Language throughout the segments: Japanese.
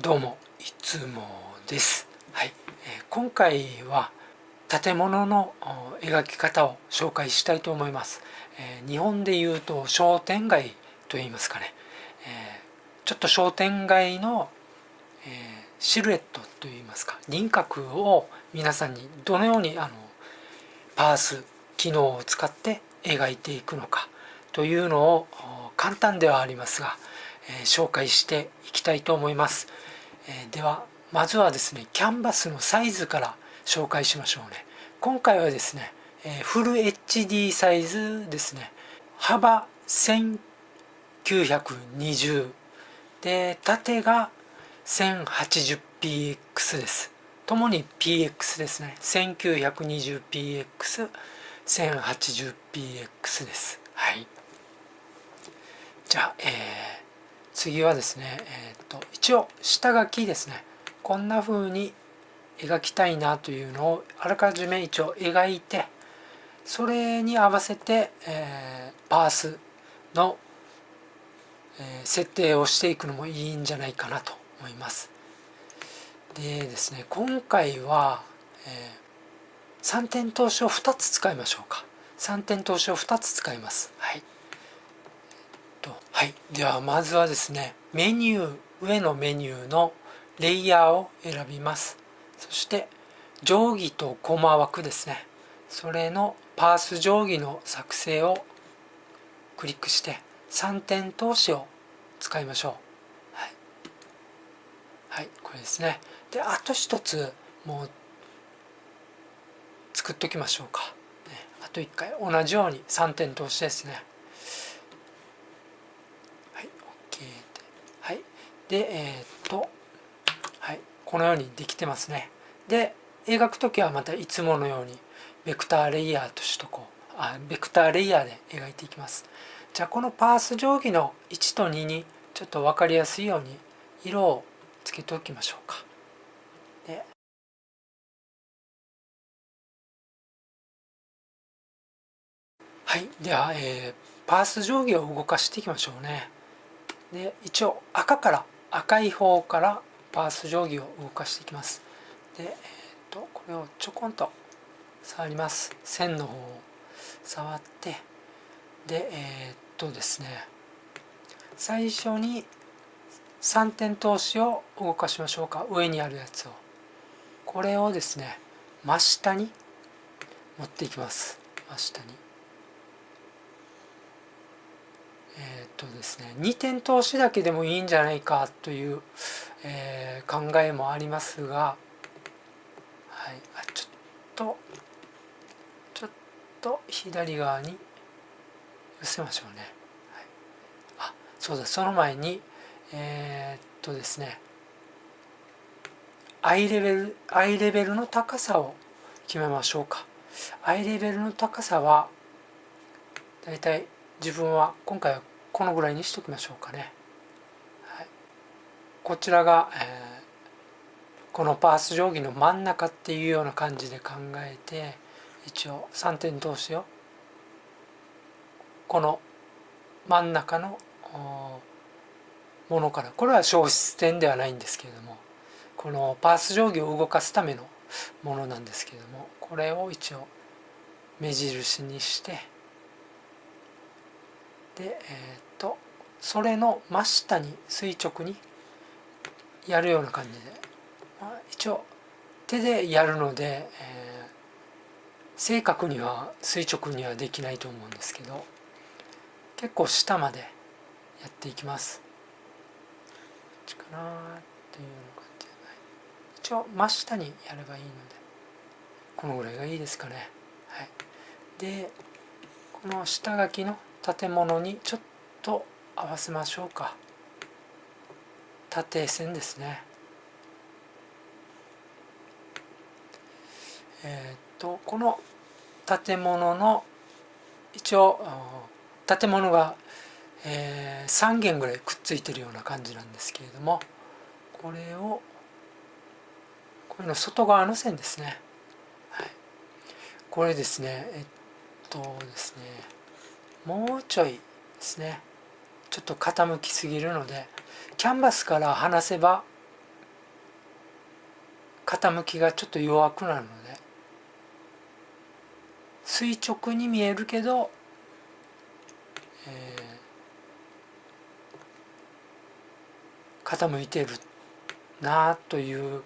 どうもいつもです。はい、今回は建物の描き方を紹介したいと思います。日本でいうと商店街といいますかね、ちょっと商店街の、シルエットといいますか輪郭を皆さんにどのようにパース機能を使って描いていくのかというのを簡単ではありますが、紹介していきたいと思います。ではまずはですねキャンバスのサイズから紹介しましょうね。今回はですねフル HD サイズですね。幅 1920で縦が 1080px です。ともに px ですね。 1920px 1080px です。はい、じゃあ、次はですね、一応下書きですね。こんな風に描きたいなというのをあらかじめ一応描いて、それに合わせて、パースの、設定をしていくのもいいんじゃないかなと思います。でですね、今回は、3点通しを2つ使いましょうか。3点通しを2つ使います。はい、はい、ではまずはですねメニュー、上のメニューのレイヤーを選びます。そして定規とコマ枠ですね、それのパース定規の作成をクリックして3点通しを使いましょう。はい、はい、これですね。であと一つもう作っときましょうか、ね、あと1回同じように3点通しですね。はい、OK で、はい、ではい、このようにできてますね。で描くときはまたいつものようにベクターレイヤーとしとこう。ベクターレイヤーで描いていきます。じゃあこのパース定規の1と2にちょっと分かりやすいように色をつけておきましょうか。ではい、では、パース定規を動かしていきましょうね。で一応赤い方からパース定規を動かしていきます。で、これをちょこんと触ります。線の方を触って、でですね最初に3点通しを動かしましょうか。上にあるやつを、これをですね真下に持っていきます。真下にですね2点通しだけでもいいんじゃないかという、考えもありますが、はい、ちょっと左側に寄せましょうね。はい、そうだ、その前にですねアイレベルの高さを決めましょうか。アイレベルの高さはだいたい自分は今回はこのぐらいにしておきましょうかね。はい、こちらが、このパース定規の真ん中っていうような感じで考えて、一応3点通しをこの真ん中のものから、これは消失点ではないんですけれども、このパース定規を動かすためのものなんですけれども、これを一応目印にして、でそれの真下に垂直にやるような感じで、一応手でやるので、正確には垂直にはできないと思うんですけど、結構下までやっていきます。こっちかなっていうのが一応真下にやればいいので、このぐらいがいいですかね。はい、でこの下書きの建物にちょっと合わせましょうか。縦線ですね。この建物の一応建物が、3軒ぐらいくっついてるような感じなんですけれども、これの外側の線ですね。はい、これですねですねもうちょいですね、ちょっと傾きすぎるのでキャンバスから離せば傾きがちょっと弱くなるので、垂直に見えるけど、傾いてるなという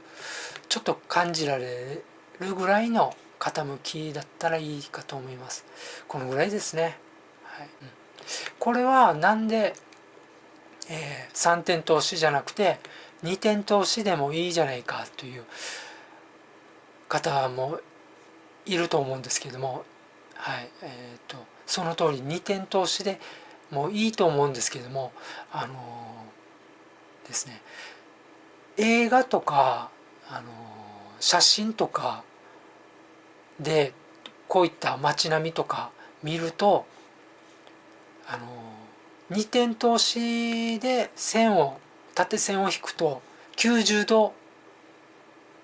ちょっと感じられるぐらいの傾きだったらいいかと思います。このぐらいですね。はい、これはなんで、3点通しじゃなくて2点通しでもいいじゃないかという方もいると思うんですけども、はい、その通り2点通しでもいいと思うんですけども、ですね、映画とか、写真とかでこういった街並みとか見ると、2点通しで縦線を引くと90度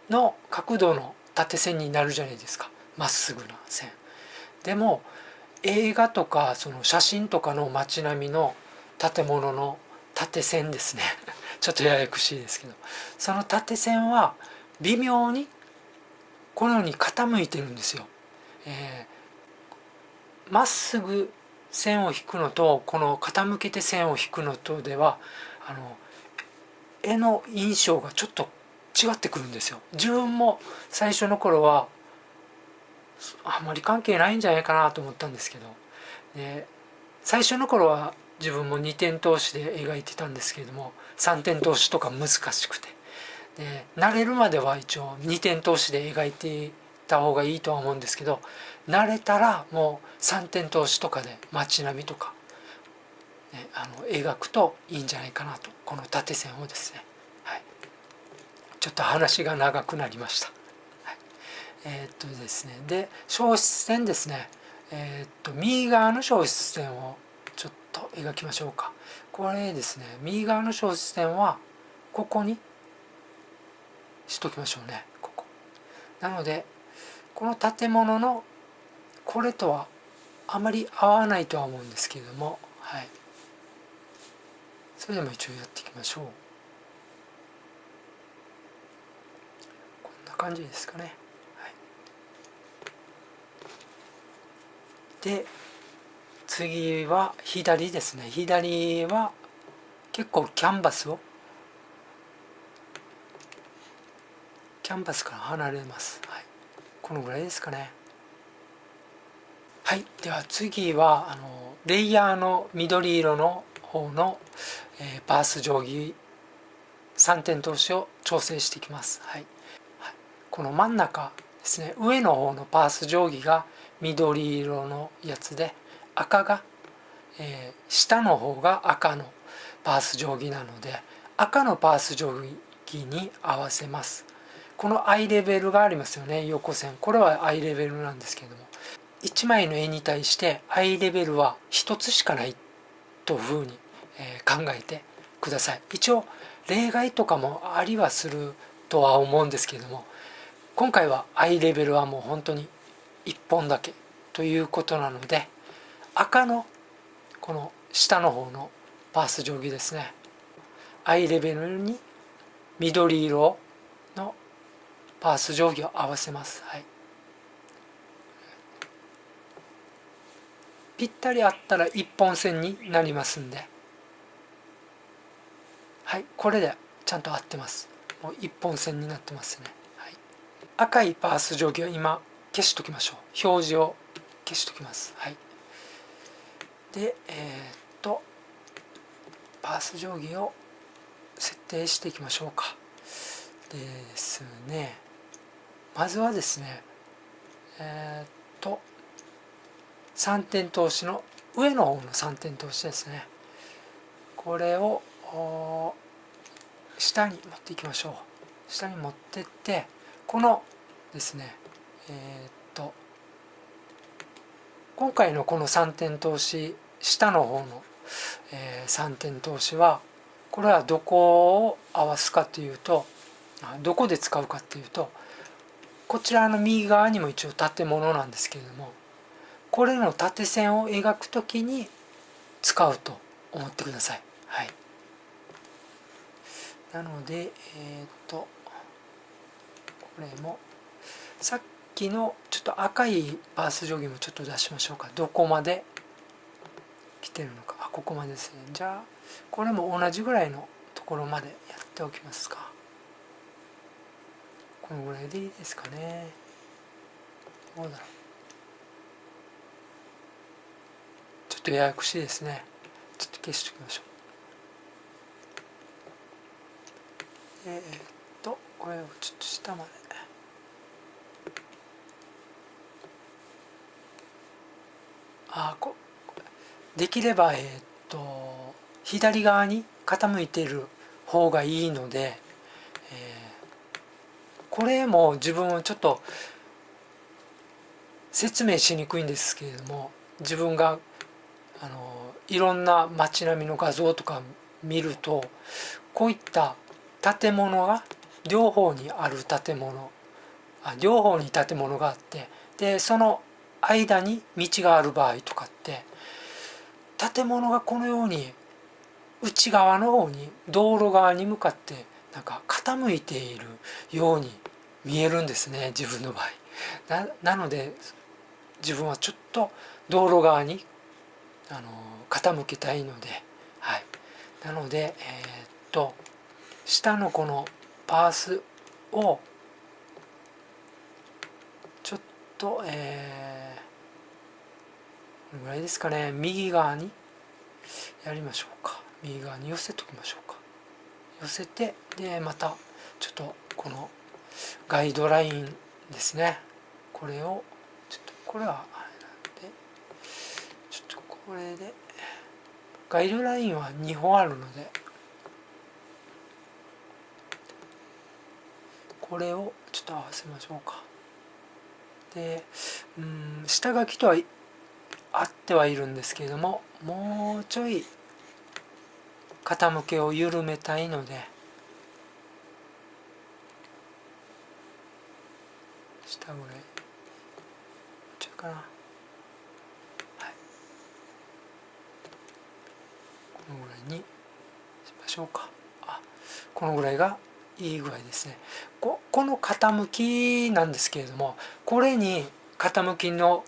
の角度の縦線になるじゃないですか、まっすぐな線。でも映画とかその写真とかの街並みの建物の縦線ですねちょっとややこしいですけど、その縦線は微妙にこのように傾いてるんですよ。まっすぐ線を引くのとこの傾けて線を引くのとでは絵の印象がちょっと違ってくるんですよ。自分も最初の頃はあんまり関係ないんじゃないかなと思ったんですけど、最初の頃は自分も2点通しで描いてたんですけれども、3点通しとか難しくて、慣れるまでは一応2点通しで描いていた方がいいとは思うんですけど、慣れたらもう3点通しとかで街並みとか、描くといいんじゃないかなと、この縦線をですね、はい、ちょっと話が長くなりました。はい、ですね、で消失線ですね、右側の消失線をちょっと描きましょうか。これですね、右側の消失線はここにしときましょうね。ここなのでこの建物のこれとはあまり合わないとは思うんですけれども、はい、それでも一応やっていきましょう。こんな感じですかね。はい、で次は左ですね。左は結構キャンバスから離れます。はい、このぐらいですかね。はい、では次はレイヤーの緑色の方の、バース定規3点通しを調整していきます。はい、この真ん中ですね、上の方のパース定規が緑色のやつで、赤が、下の方が赤のパース定規なので、赤のパース定規に合わせます。このアイレベルがありますよね、横線。これはアイレベルなんですけれども、1枚の絵に対してアイレベルは1つしかないというふうに考えてください。一応例外とかもありはするとは思うんですけれども、今回はアイレベルはもう本当に1本だけということなので、赤のこの下の方のパース定規ですね、アイレベルに緑色のパース定規を合わせます。はい、ぴったりあったら一本線になりますんで、はい、これでちゃんと合ってます。もう一本線になってますね。はい、赤いパース定規は今消しときましょう。表示を消しときます。はい、でパース定規を設定していきましょうか。ですね、まずはですね、3点通しの上の方の3点通しですね、これを下に持っていきましょう。下に持ってって、このですね、今回のこの3点通し、下の方の、3点通しは、これはどこを合わすかというと、どこで使うかというと、こちらの右側にも一応建物なんですけれども、これの縦線を描くときに使うと思ってください。はい、なのでここれもさっきのちょっと赤いパース定規もちょっと出しましょうか。どこまで来てるのか。あ、ここまでですね。じゃあこれも同じぐらいのところまでやっておきますか。このぐらいでいいですかね。どうだろう。ちょっとややこしいですね。ちょっと消しておきましょう。これをちょっと下まで。できれば左側に傾いている方がいいので、これも自分はちょっと説明しにくいんですけれども、自分がいろんな街並みの画像とか見ると、こういった建物が両方にある建物、両方に建物があって、でその間に道がある場合とかって、建物がこのように内側の方に道路側に向かってなんか傾いているように見えるんですね、自分の場合。なので自分はちょっと道路側に傾けたいので、はい、なので下のこのパースをちょっとこのぐらいですかね、右側にやりましょうか。右側に寄せときましょうか。寄せて、でまたちょっとこのガイドラインですね、これをちょっと、これはあれなんで、ちょっとこれでガイドラインは2本あるので、これをちょっと合わせましょうか。で下書きとはあってはいるんですけれども、もうちょい傾けを緩めたいので、下ぐらいちょいかな、はい、このぐらいにしましょうか。このぐらいがいい具合ですね。この傾きなんですけれども、これに傾きの、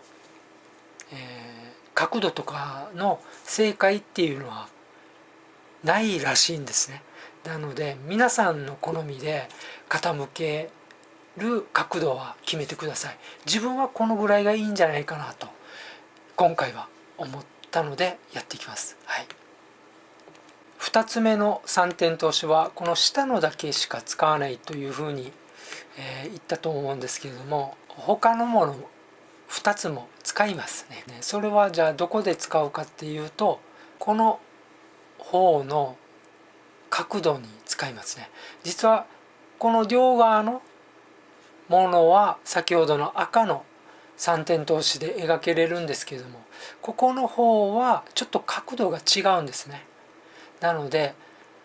角度とかの正解っていうのはないらしいんですね。なので皆さんの好みで傾ける角度は決めてください。自分はこのぐらいがいいんじゃないかなと今回は思ったのでやっていきます。はい、2つ目の3点通しはこの下のだけしか使わないというふうに、言ったと思うんですけれども、他のもの2つも使いますね。それはじゃあどこで使うかっていうと、この方の角度に使いますね。実はこの両側のものは先ほどの赤の3点通しで描けれるんですけれども、ここの方はちょっと角度が違うんですね。なので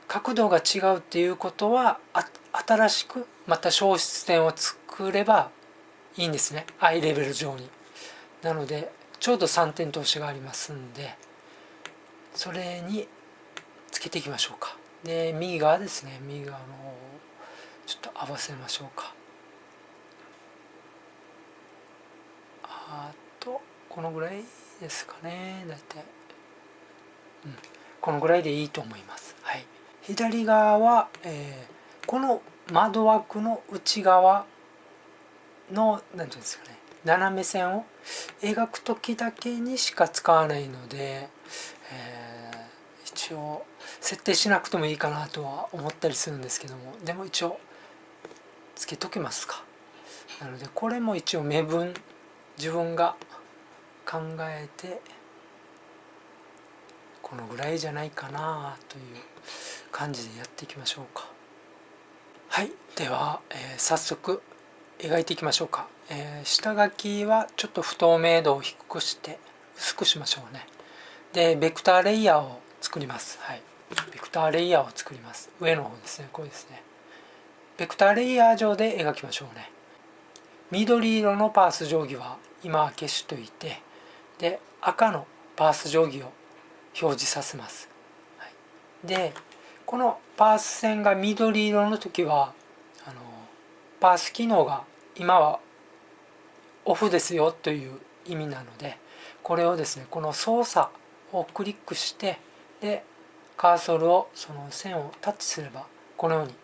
角度が違うっていうことは、新しくまた消失点を作ればいいんですね、アイレベル上に。なのでちょうど3点通しがありますんで、それにつけていきましょうか。で右側ですね、右側の方をちょっと合わせましょうか。このぐらいですかね、だいたい、このぐらいでいいと思います。はい、左側は、この窓枠の内側の何ていうんですかね、斜め線を描く時だけにしか使わないので、一応設定しなくてもいいかなとは思ったりするんですけども、でも一応つけときますか。なのでこれも一応目分自分が考えてこのぐらいじゃないかなという感じでやっていきましょうか。はい、では、早速描いていきましょうか。下書きはちょっと不透明度を低くして薄くしましょうね。でベクターレイヤーを作ります。はい、ベクターレイヤーを作ります。上の方ですね、これですね。ベクターレイヤー上で描きましょうね。緑色のパース定規は今は消しといて、で赤のパース定規を表示させます。はい、でこのパース線が緑色の時はパース機能が今はオフですよという意味なので、これをですね、この操作をクリックして、でカーソルをその線をタッチすればこのように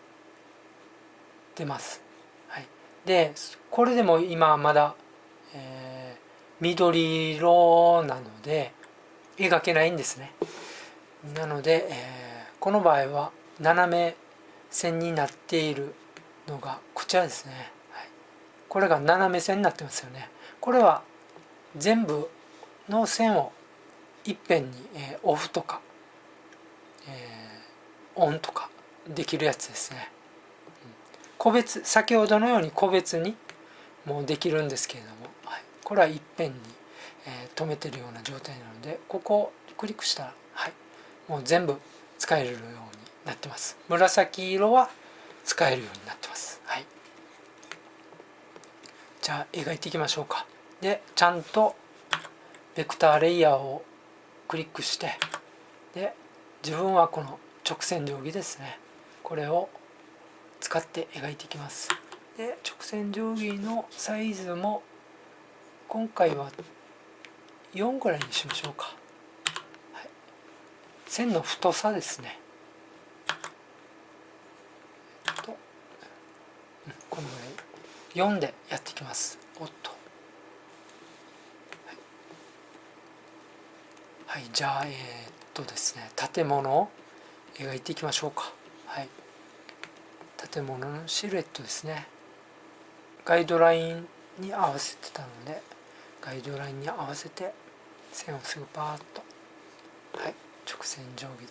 出ます。はい、でこれでも今まだ、緑色なので描けないんですね。なので、この場合は斜め線になっているのがこちらですね。はい、これが斜め線になってますよね。これは全部の線をいっぺんに、オフとか、オンとかできるやつですね。個別、先ほどのように個別にもうできるんですけれども、はい、これはいっぺんに、止めてるような状態なので、ここをクリックしたら、はい、もう全部使えるようになってます。紫色は使えるようになってます。はい、じゃあ描いていきましょうか。でちゃんとベクターレイヤーをクリックして、で自分はこの直線定規ですね、これを使って描いていきます。で直線定規のサイズも今回は4ぐらいにしましょうか。はい、線の太さですね、このぐらい4でやっていきます。おっと、はい、じゃあですね、建物を描いていきましょうか。はい、建物のシルエットですね。ガイドラインに合わせてたので、ガイドラインに合わせて線をすぐパーッと、はい、直線定規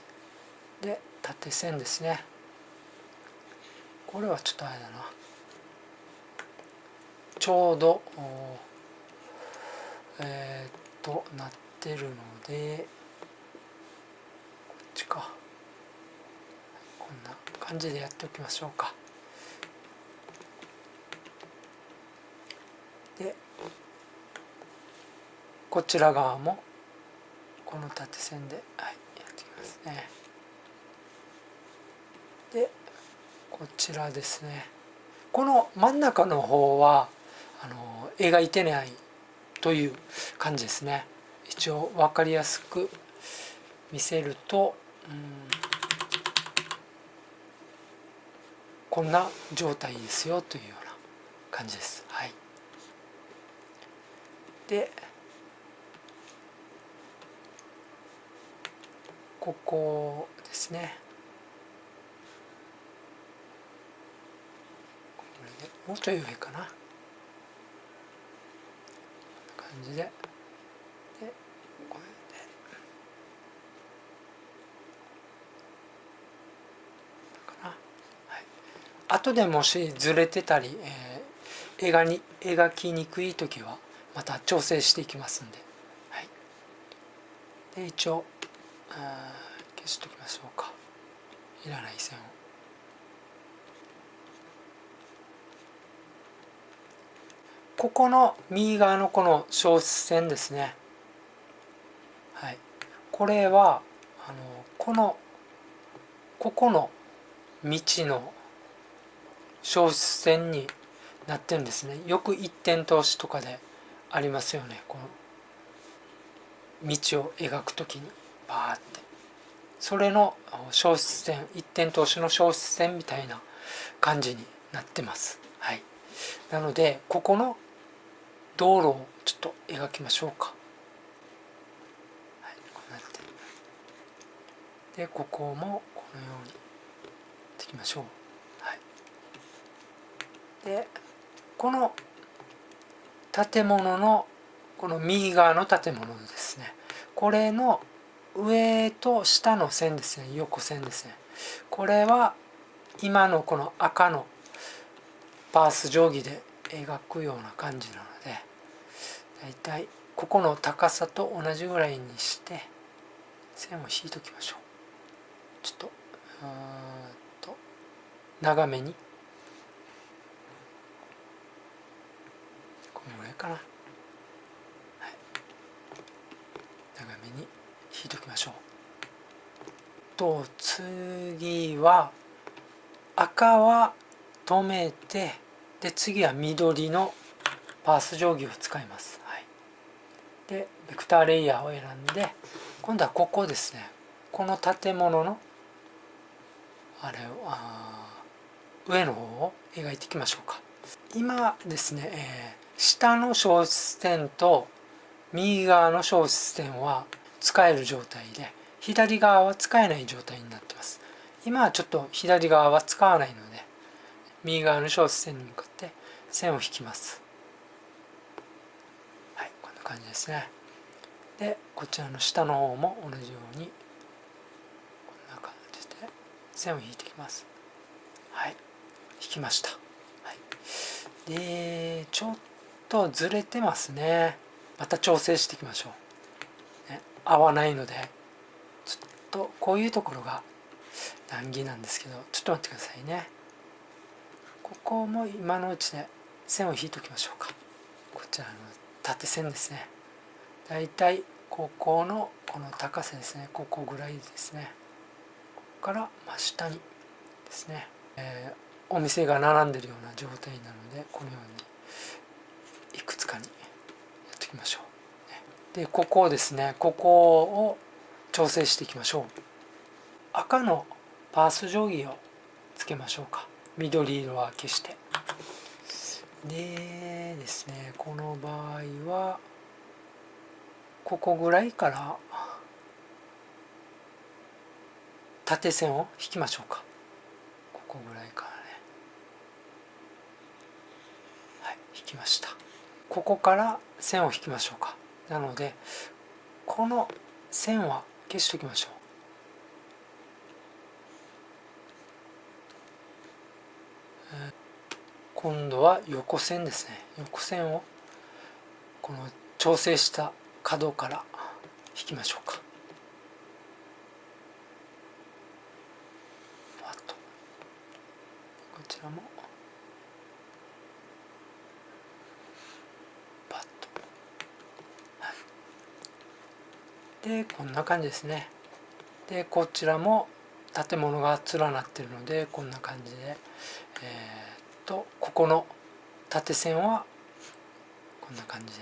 で縦線ですね。これはちょっとあれだな、ちょうどなってるので、こっちか、こんな感じでやっておきましょうか。でこちら側もこの縦線で、はい、やっていきますね。でこちらですね、この真ん中の方は描いてないという感じですね。一応分かりやすく見せると、こんな状態ですよというような感じです。はい、でここですね、これでもうちょい上かな、こんな感じで、これでかな。はい、後でもしずれてたり、描きにくい時はまた調整していきますんで、はい、で一応消しておきましょうか、いらない線を。ここの右側のこの消失線ですね、はい、これはここの道の消失線になってるんですね。よく一点通しとかでありますよね、この道を描くときにバーって、それの消失線、一点通しの消失線みたいな感じになってます。はい、なのでここの道路をちょっと描きましょうか。はい、こうなってでここもこのようにできましょう。はい、でこの建物のこの右側の建物ですね、これの上と下の線ですね、横線ですね、これは今のこの赤のパース定規で描くような感じなので、だいたいここの高さと同じぐらいにして線を引いておきましょう。ちょっと長めに、このぐらいかな、はい、長めに引いておきましょう。次は赤は止めて、で次は緑のパース定規を使います。はい、でベクターレイヤーを選んで、今度はここですね、この建物のあれを上の方を描いていきましょうか。今ですね、下の小出点と右側の小出点は使える状態で、左側は使えない状態になっています。今はちょっと左側は使わないので、右側の小出点に向かって線を引きます。はい、こんな感じですね。でこちらの下の方も同じようにこんな感じで線を引いていきます。はい、引きました。はい、でちょっとずれてますね。また調整していきましょう、ね、合わないのでちょっとこういうところが難儀なんですけど、ちょっと待ってくださいね。ここも今のうちで線を引いておきましょうか。こちらの縦線ですね。だいたいここのこの高さですね、ここぐらいですね。ここから真下にですね、お店が並んでるような状態なので、このようにいくつかにやっていきましょう。でここをですね、ここを調整していきましょう。赤のパース定規をつけましょうか。緑色は消して。でですね、この場合はここぐらいから縦線を引きましょうか。ここぐらいからね、はい、引きました。ここから線を引きましょうか。なのでこの線は消しておきましょう。今度は横線ですね。横線をこの調整した角から引きましょうか。あとこちらもパッと、はい、でこんな感じですね。でこちらも建物が連なっているのでこんな感じで、ここの縦線はこんな感じで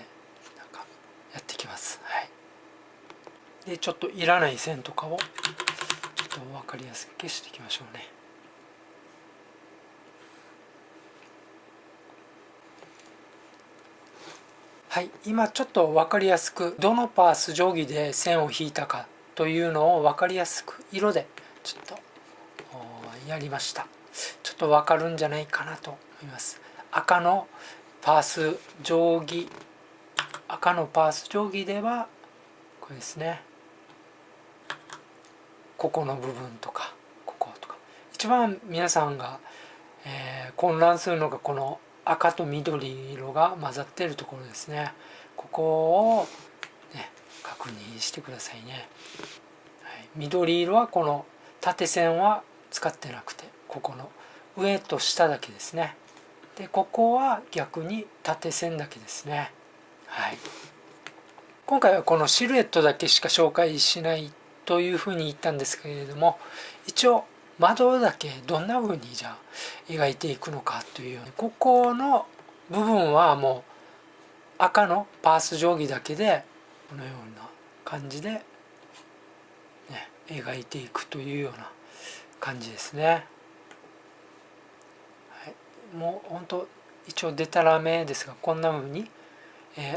なんかやっていきます。はい、でちょっといらない線とかをちょっと分かりやすく消していきましょうね。はい、今ちょっと分かりやすくどのパース定規で線を引いたかというのを分かりやすく色でちょっとやりました。ちょっと分かるんじゃないかなと思います。赤のパース定規、赤のパース定規ではこれですね、ここの部分とかこことか、一番皆さんが、混乱するのがこの赤と緑色が混ざっているところですね。ここを、ね、確認してくださいね。はい、緑色はこの縦線は使ってなくて、ここの上と下だけですね。でここは逆に縦線だけですね。はい、今回はこのシルエットだけしか紹介しないというふうに言ったんですけれども、一応窓だけどんなふうにじゃあ描いていくのかというように、ここの部分はもう赤のパース定規だけでこのような感じで、ね、描いていくというような感じですね。はい、もう本当一応デタラメですが、こんなふうに、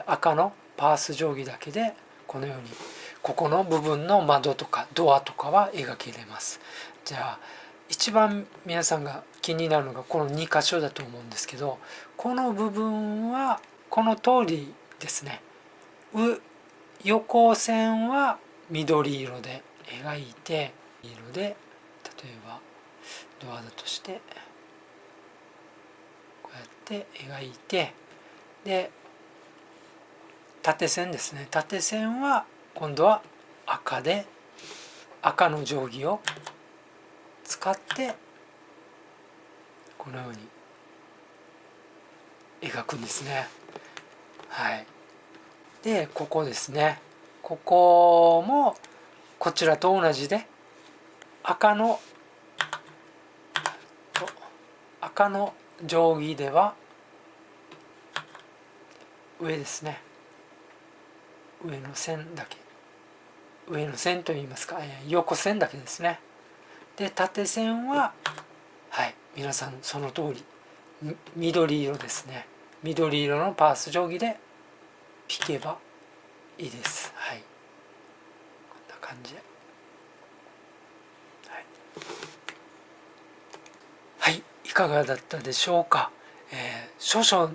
赤のパース定規だけでこのようにここの部分の窓とかドアとかは描けれます。じゃあ一番皆さんが気になるのがこの2箇所だと思うんですけど、この部分はこの通りですね。横線は緑色で描いて、色で例えばドアだとしてこうやって描いて、で縦線ですね、縦線は今度は赤で赤の定規を使ってこのように描くんですね。はい、でここですね、ここもこちらと同じで赤の定規では上ですね。上の線だけ、上の線といいますか、横線だけですね。で縦線は皆さんその通り緑色ですね。緑色のパース定規で引けばいいです。こんな感じで、いかがだったでしょうか。少々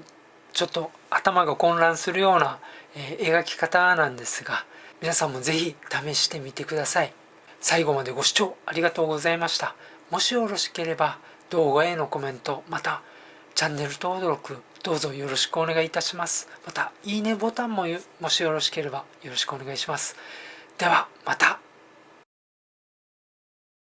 ちょっと頭が混乱するような、描き方なんですが、皆さんもぜひ試してみてください。最後までご視聴ありがとうございました。もしよろしければ動画へのコメント、またチャンネル登録どうぞよろしくお願いいたします。またいいねボタンももしよろしければよろしくお願いします。ではまた。